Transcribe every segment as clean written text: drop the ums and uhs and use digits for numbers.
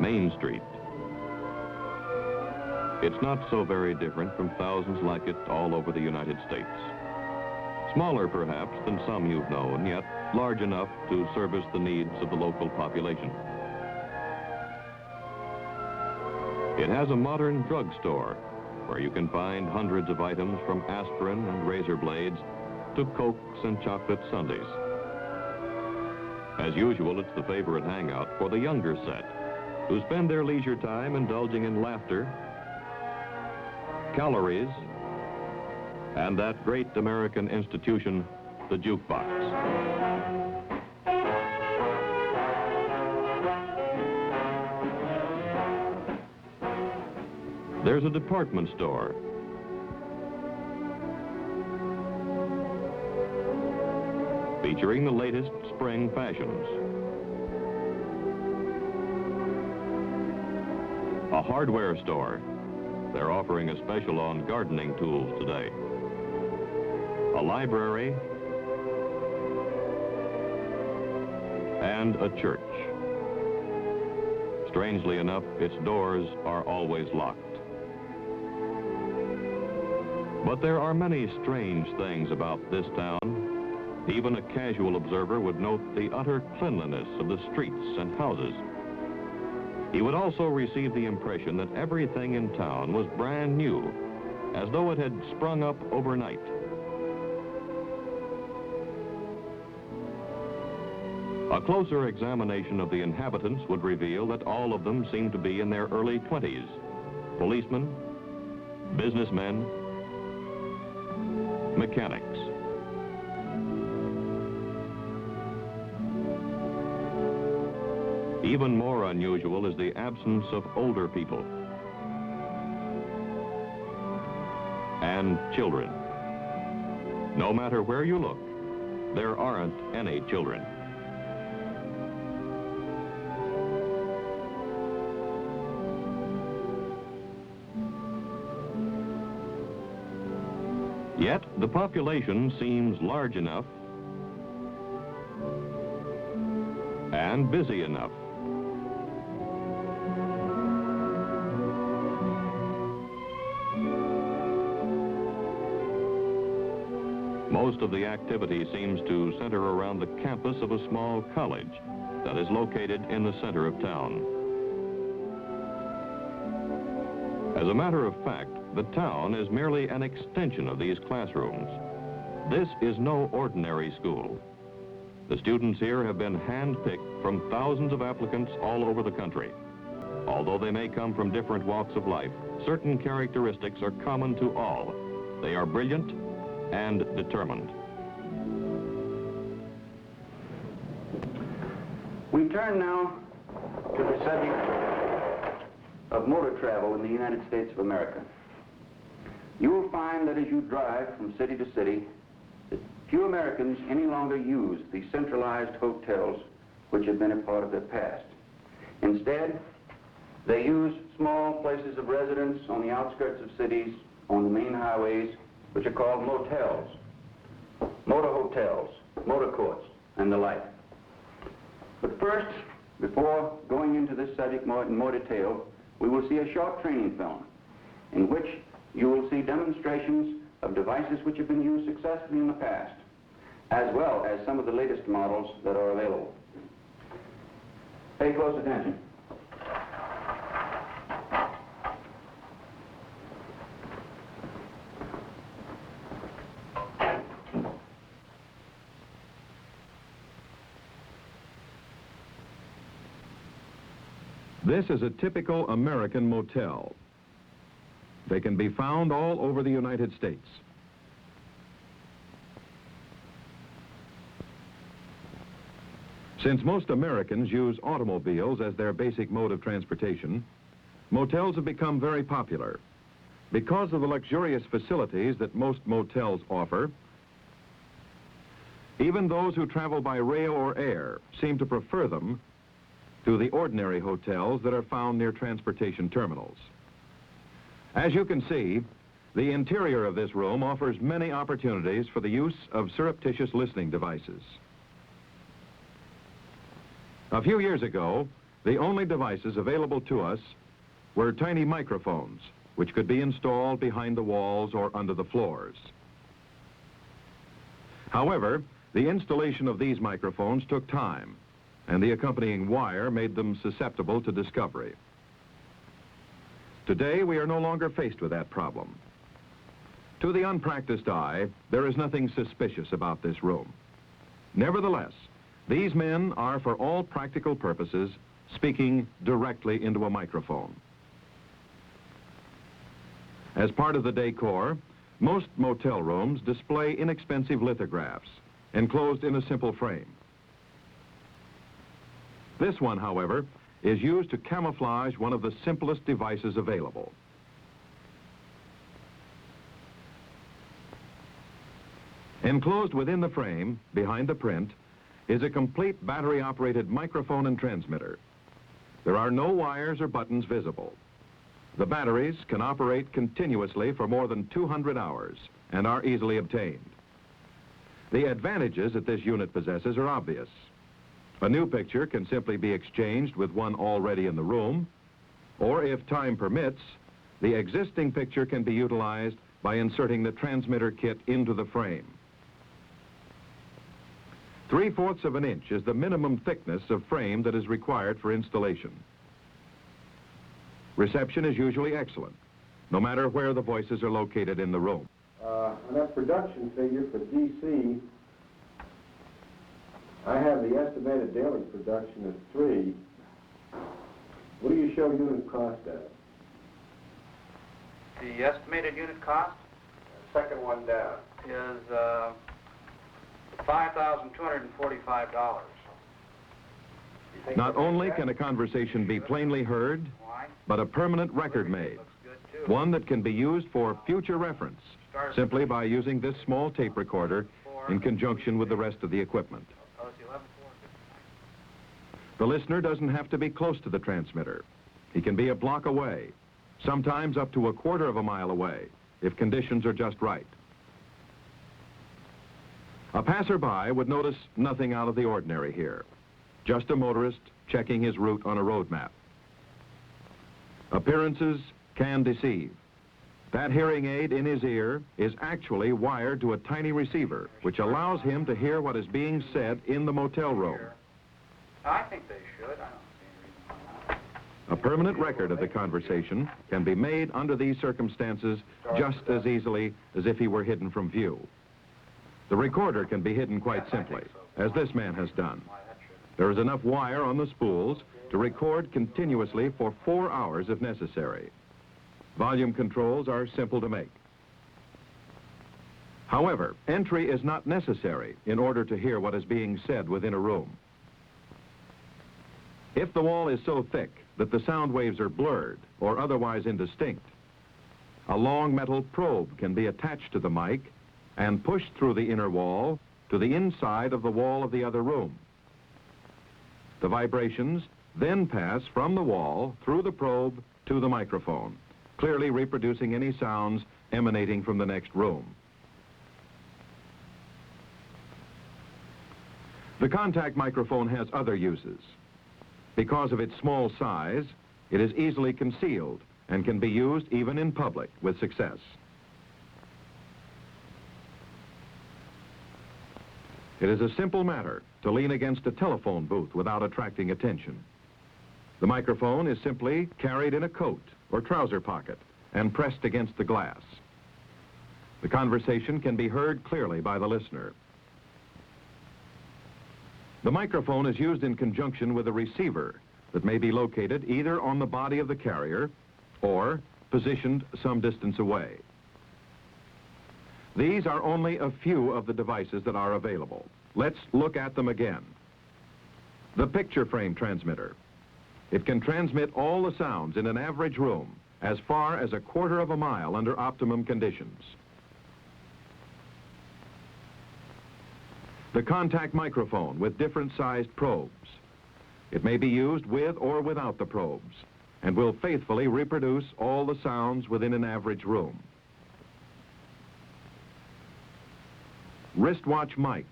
Main Street. It's not so very different from thousands like it all over the United States. Smaller, perhaps, than some you've known, yet large enough to service the needs of the local population. It has a modern drugstore where you can find hundreds of items from aspirin and razor blades to Cokes and chocolate sundaes. As usual, it's the favorite hangout for the younger set who spend their leisure time indulging in laughter, calories, and that great American institution, the jukebox. There's a department store. Featuring the latest spring fashions. A hardware store. They're offering a special on gardening tools today. A library and a church. Strangely enough, its doors are always locked. But there are many strange things about this town. Even a casual observer would note the utter cleanliness of the streets and houses. He would also receive the impression that everything in town was brand new, as though it had sprung up overnight. A closer examination of the inhabitants would reveal that all of them seemed to be in their early 20s. Policemen, businessmen, mechanics. Even more unusual is the absence of older people and children. No matter where you look, there aren't any children. Yet the population seems large enough and busy enough. Most of the activity seems to center around the campus of a small college that is located in the center of town. As a matter of fact, the town is merely an extension of these classrooms. This is no ordinary school. The students here have been handpicked from thousands of applicants all over the country. Although they may come from different walks of life, certain characteristics are common to all. They are brilliant and determined. We turn now to the subject of motor travel in the United States of America. You will find that as you drive from city to city, that few Americans any longer use the centralized hotels which have been a part of their past. Instead, they use small places of residence on the outskirts of cities, on the main highways, which are called motels, motor hotels, motor courts, and the like. But first, before going into this subject in more detail, we will see a short training film in which you will see demonstrations of devices which have been used successfully in the past, as well as some of the latest models that are available. Pay close attention. This is a typical American motel. They can be found all over the United States. Since most Americans use automobiles as their basic mode of transportation, motels have become very popular. Because of the luxurious facilities that most motels offer, even those who travel by rail or air seem to prefer them to the ordinary hotels that are found near transportation terminals. As you can see, the interior of this room offers many opportunities for the use of surreptitious listening devices. A few years ago, the only devices available to us were tiny microphones, which could be installed behind the walls or under the floors. However, the installation of these microphones took time, and the accompanying wire made them susceptible to discovery. Today, we are no longer faced with that problem. To the unpracticed eye, there is nothing suspicious about this room. Nevertheless, these men are, for all practical purposes, speaking directly into a microphone. As part of the decor, most motel rooms display inexpensive lithographs enclosed in a simple frame. This one, however, is used to camouflage one of the simplest devices available. Enclosed within the frame, behind the print, is a complete battery-operated microphone and transmitter. There are no wires or buttons visible. The batteries can operate continuously for more than 200 hours and are easily obtained. The advantages that this unit possesses are obvious. A new picture can simply be exchanged with one already in the room, or if time permits, the existing picture can be utilized by inserting the transmitter kit into the frame. 3/4 of an inch is the minimum thickness of frame that is required for installation. Reception is usually excellent, no matter where the voices are located in the room. On that production figure for DC, I have the estimated daily production of 3. What do you show unit cost at? The estimated unit cost Second one down. is $5,245. Not only can a conversation be plainly heard, Why? but a permanent record made, Looks good, too. one that can be used for future reference, simply by using this small tape recorder in conjunction with the rest of the equipment. Oh, it's 11,459. The listener doesn't have to be close to the transmitter. He can be a block away, sometimes up to 1/4 of a mile away, if conditions are just right. A passerby would notice nothing out of the ordinary here. Just a motorist checking his route on a road map. Appearances can deceive. That hearing aid in his ear is actually wired to a tiny receiver, which allows him to hear what is being said in the motel room. I think they should. I don't see any reason why not. A permanent record of the conversation can be made under these circumstances just as easily as if he were hidden from view. The recorder can be hidden quite simply, as this man has done. There is enough wire on the spools to record continuously for 4 hours if necessary. Volume controls are simple to make. However, entry is not necessary in order to hear what is being said within a room. If the wall is so thick that the sound waves are blurred or otherwise indistinct, a long metal probe can be attached to the mic and pushed through the inner wall to the inside of the wall of the other room. The vibrations then pass from the wall through the probe to the microphone, clearly reproducing any sounds emanating from the next room. The contact microphone has other uses. Because of its small size, it is easily concealed and can be used even in public with success. It is a simple matter to lean against a telephone booth without attracting attention. The microphone is simply carried in a coat or trouser pocket and pressed against the glass. The conversation can be heard clearly by the listener. The microphone is used in conjunction with a receiver that may be located either on the body of the carrier or positioned some distance away. These are only a few of the devices that are available. Let's look at them again. The picture frame transmitter. It can transmit all the sounds in an average room as far as 1/4 of a mile under optimum conditions. The contact microphone with different sized probes. It may be used with or without the probes and will faithfully reproduce all the sounds within an average room. Wristwatch mic.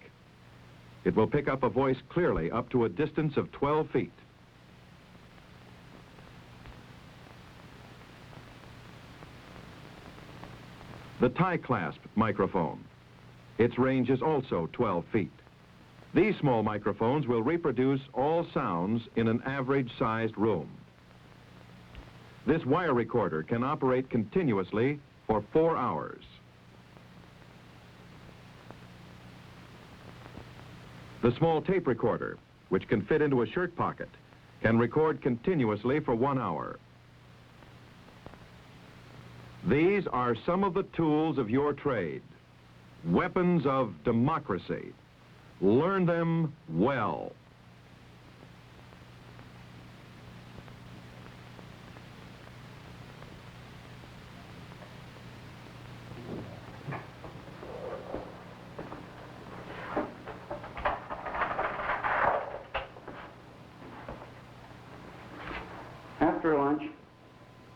It will pick up a voice clearly up to a distance of 12 feet. The tie-clasp microphone. Its range is also 12 feet. These small microphones will reproduce all sounds in an average-sized room. This wire recorder can operate continuously for 4 hours. The small tape recorder, which can fit into a shirt pocket, can record continuously for 1 hour. These are some of the tools of your trade, weapons of democracy. Learn them well. After lunch,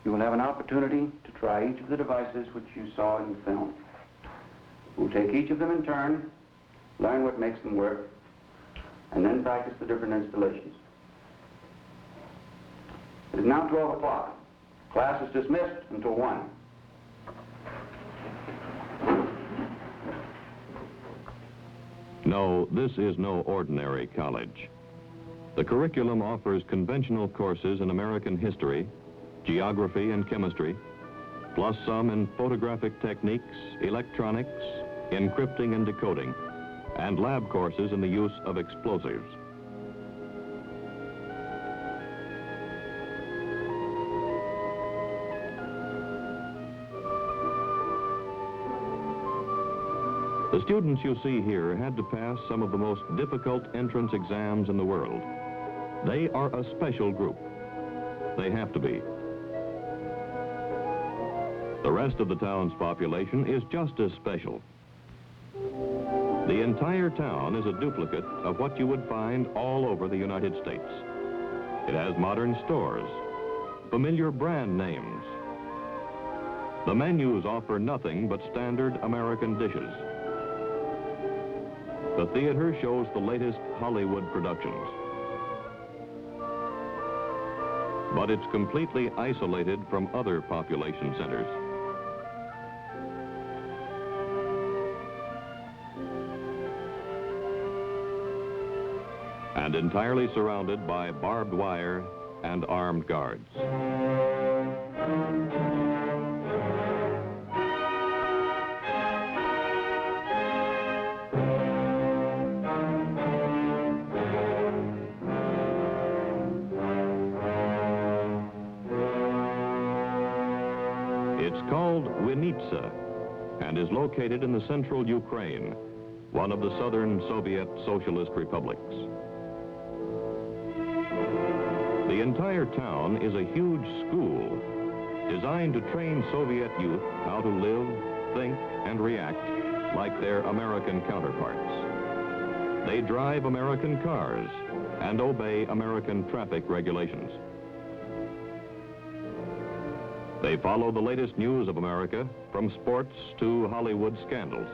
you will have an opportunity to try each of the devices which you saw in the film. We'll take each of them in turn, learn what makes them work, and then practice the different installations. It is now 12 o'clock. Class is dismissed until 1. No, this is no ordinary college. The curriculum offers conventional courses in American history, geography and chemistry, plus some in photographic techniques, electronics, encrypting and decoding, and lab courses in the use of explosives. The students you see here had to pass some of the most difficult entrance exams in the world. They are a special group. They have to be. The rest of the town's population is just as special. The entire town is a duplicate of what you would find all over the United States. It has modern stores, familiar brand names. The menus offer nothing but standard American dishes. The theater shows the latest Hollywood productions. But it's completely isolated from other population centers. And entirely surrounded by barbed wire and armed guards. It's called Winitsa and is located in the central Ukraine, one of the southern Soviet socialist republics. The entire town is a huge school designed to train Soviet youth how to live, think, and react like their American counterparts. They drive American cars and obey American traffic regulations. They follow the latest news of America, from sports to Hollywood scandals.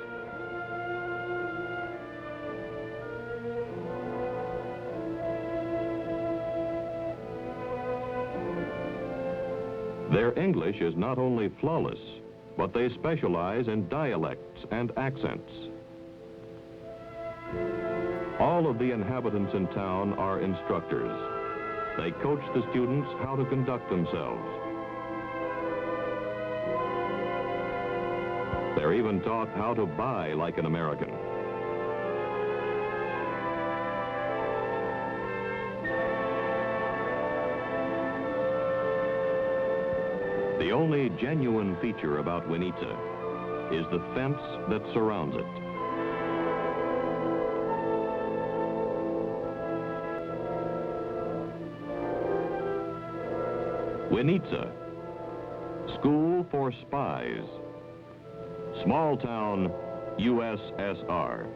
Their English is not only flawless, but they specialize in dialects and accents. All of the inhabitants in town are instructors. They coach the students how to conduct themselves. They're even taught how to buy like an American. The only genuine feature about Winitsa is the fence that surrounds it. Winitsa, School for Spies. Small town, USSR.